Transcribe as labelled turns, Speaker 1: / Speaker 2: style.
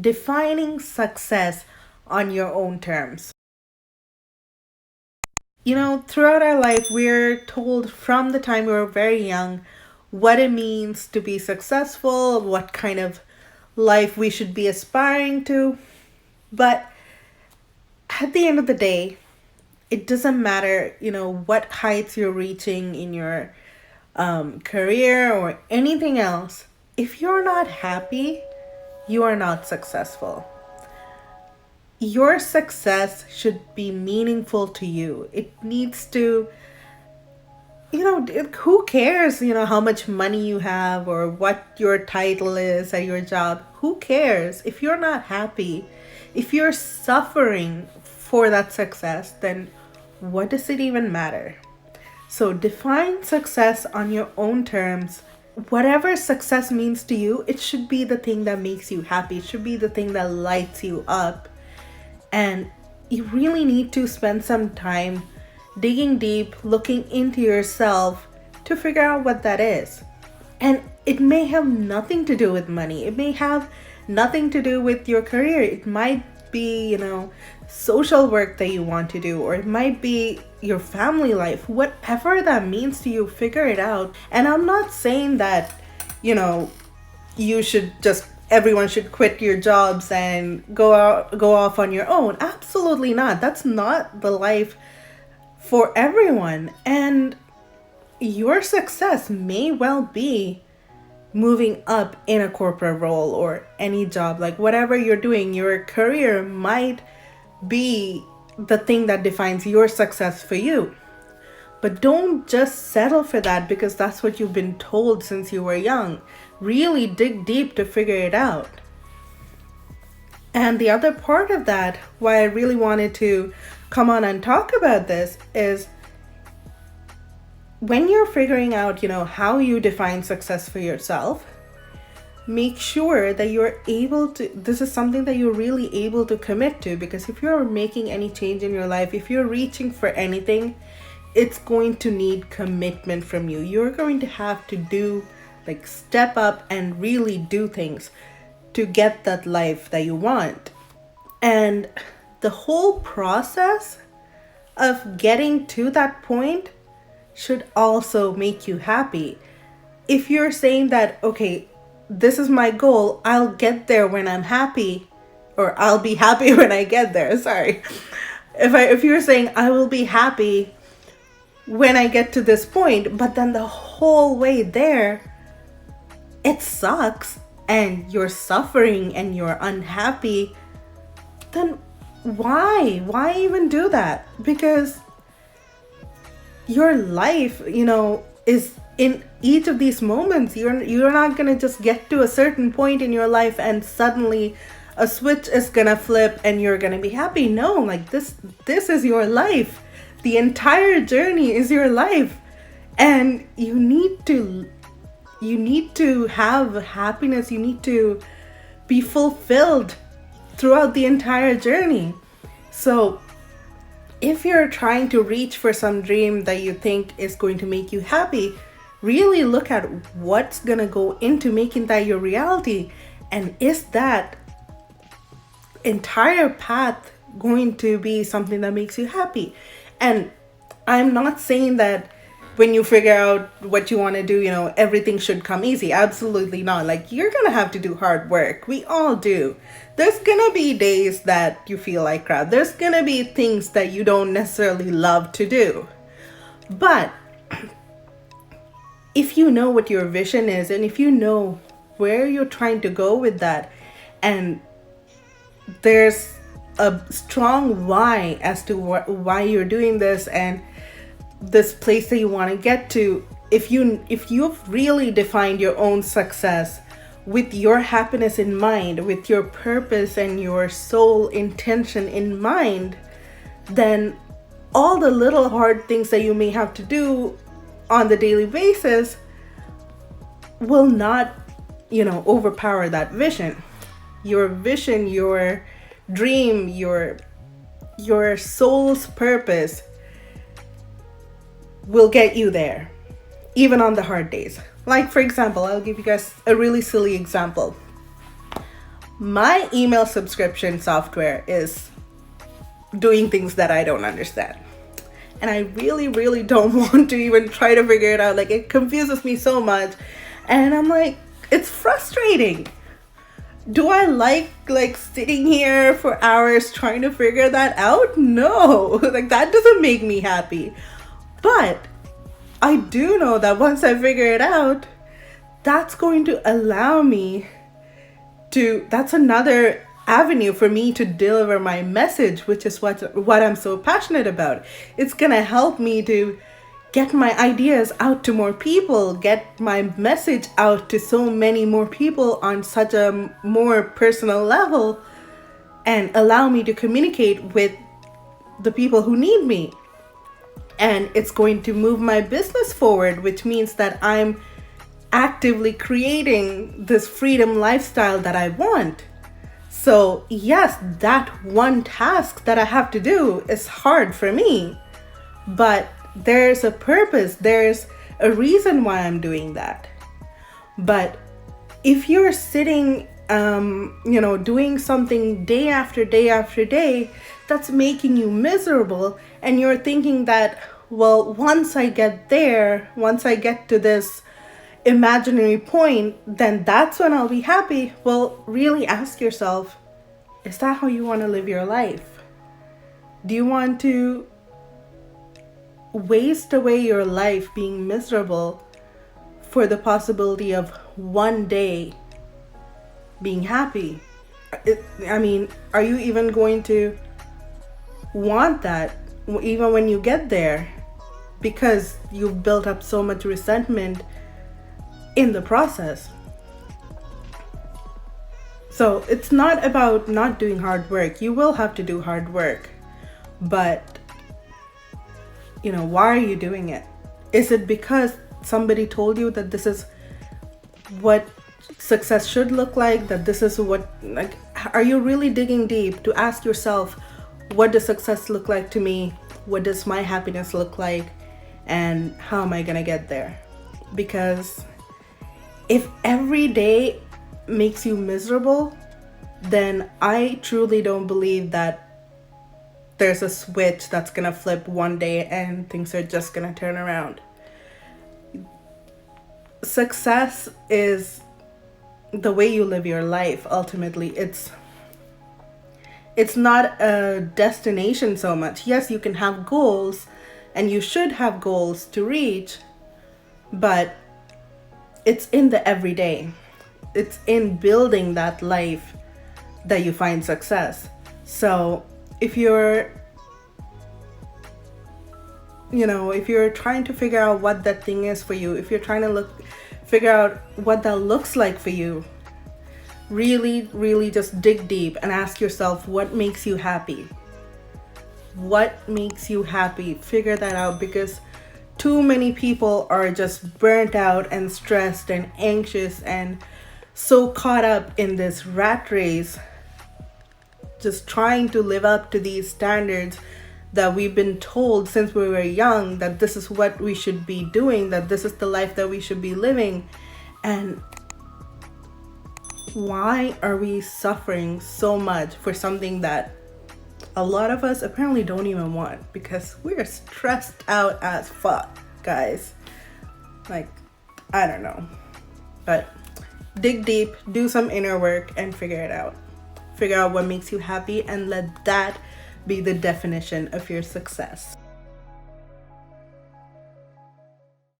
Speaker 1: defining success on your own terms. Throughout our life, we're told from the time we're very young what it means to be successful, what kind of life we should be aspiring to. But at the end of the day, it doesn't matter, what heights you're reaching in your career or anything else. If you're not happy, you are not successful. Your success should be meaningful to you. It needs to, who cares, how much money you have or what your title is at your job? Who cares? If you're not happy, if you're suffering for that success, then what does it even matter? So define success on your own terms. Whatever success means to you, it should be the thing that makes you happy. It should be the thing that lights you up. And you really need to spend some time digging deep, looking into yourself to figure out what that is. And it may have nothing to do with money. It may have nothing to do with your career. It might be, social work that you want to do, or it might be your family life. Whatever that means to you, figure it out. And I'm not saying that, you should just everyone should quit your jobs and go off on your own. Absolutely not. That's not the life for everyone. And your success may well be moving up in a corporate role or any job. Like whatever you're doing, your career might be the thing that defines your success for you. But don't just settle for that because that's what you've been told since you were young. Really dig deep to figure it out. And the other part of that, why I really wanted to come on and talk about this, is when you're figuring out, how you define success for yourself, make sure that you're able to, this is something that you're really able to commit to. Because if you're making any change in your life, if you're reaching for anything, it's going to need commitment from you. You're going to have to step up and really do things to get that life that you want. And the whole process of getting to that point should also make you happy. If you're saying that, okay, this is my goal, I'll get there when I'm happy, or I'll be happy when I get there. Sorry. If you're saying I will be happy when I get to this point, but then the whole way there, it sucks and you're suffering and you're unhappy, then why? Why even do that? Because your life, is in each of these moments. You're not going to just get to a certain point in your life and suddenly a switch is going to flip and you're going to be happy. No, this is your life. The entire journey is your life. And you need to have happiness. You need to be fulfilled throughout the entire journey. So if you're trying to reach for some dream that you think is going to make you happy, really look at what's going to go into making that your reality. And is that entire path going to be something that makes you happy? And I'm not saying that when you figure out what you want to do, everything should come easy. Absolutely not. You're going to have to do hard work. We all do. There's going to be days that you feel like crap. There's going to be things that you don't necessarily love to do. But if you know what your vision is, and if you know where you're trying to go with that, and there's a strong why as to why you're doing this and this place that you want to get to, if you've really defined your own success with your happiness in mind, with your purpose and your soul intention in mind, then all the little hard things that you may have to do on the daily basis will not, overpower that vision. Your vision, your dream, your soul's purpose will get you there, even on the hard days. For example, I'll give you guys a really silly example. My email subscription software is doing things that I don't understand. And I really, really don't want to even try to figure it out. Like, it confuses me so much. And I'm like, it's frustrating. Do I like sitting here for hours trying to figure that out? No. Like, that doesn't make me happy. But I do know that once I figure it out, that's going to allow me to, that's another avenue for me to deliver my message, which is what I'm so passionate about. It's gonna help me to get my ideas out to more people, get my message out to so many more people on such a more personal level, and allow me to communicate with the people who need me. And it's going to move my business forward, which means that I'm actively creating this freedom lifestyle that I want. So yes, that one task that I have to do is hard for me, but there's a purpose, there's a reason why I'm doing that. But if you're sitting, doing something day after day after day that's making you miserable, and you're thinking that, well, once I get there, once I get to this imaginary point, then that's when I'll be happy. Well, really ask yourself, is that how you want to live your life? Do you want to waste away your life being miserable for the possibility of one day being happy? Are you even going to want that even when you get there? Because you've built up so much resentment in the process. So it's not about not doing hard work. You will have to do hard work, but why are you doing it? Is it because somebody told you that this is what success should look like, that this is what, like, are you really digging deep to ask yourself, what does success look like to me? What does my happiness look like? And how am I gonna get there? Because if every day makes you miserable, then I truly don't believe that there's a switch that's gonna flip one day and things are just gonna turn around. Success is the way you live your life. Ultimately, it's not a destination so much. Yes, you can have goals, and you should have goals to reach, but it's in the everyday. It's in building that life that you find success. So if you're trying to figure out what that thing is for you, if you're trying to figure out what that looks like for you, really, really just dig deep and ask yourself, what makes you happy? What makes you happy? Figure that out, because too many people are just burnt out and stressed and anxious and so caught up in this rat race, just trying to live up to these standards that we've been told since we were young, that this is what we should be doing, that this is the life that we should be living. And why are we suffering so much for something that a lot of us apparently don't even want? Because we're stressed out as fuck, guys. Like, I don't know. But dig deep, do some inner work, and figure it out. Figure out what makes you happy, and let that be the definition of your success.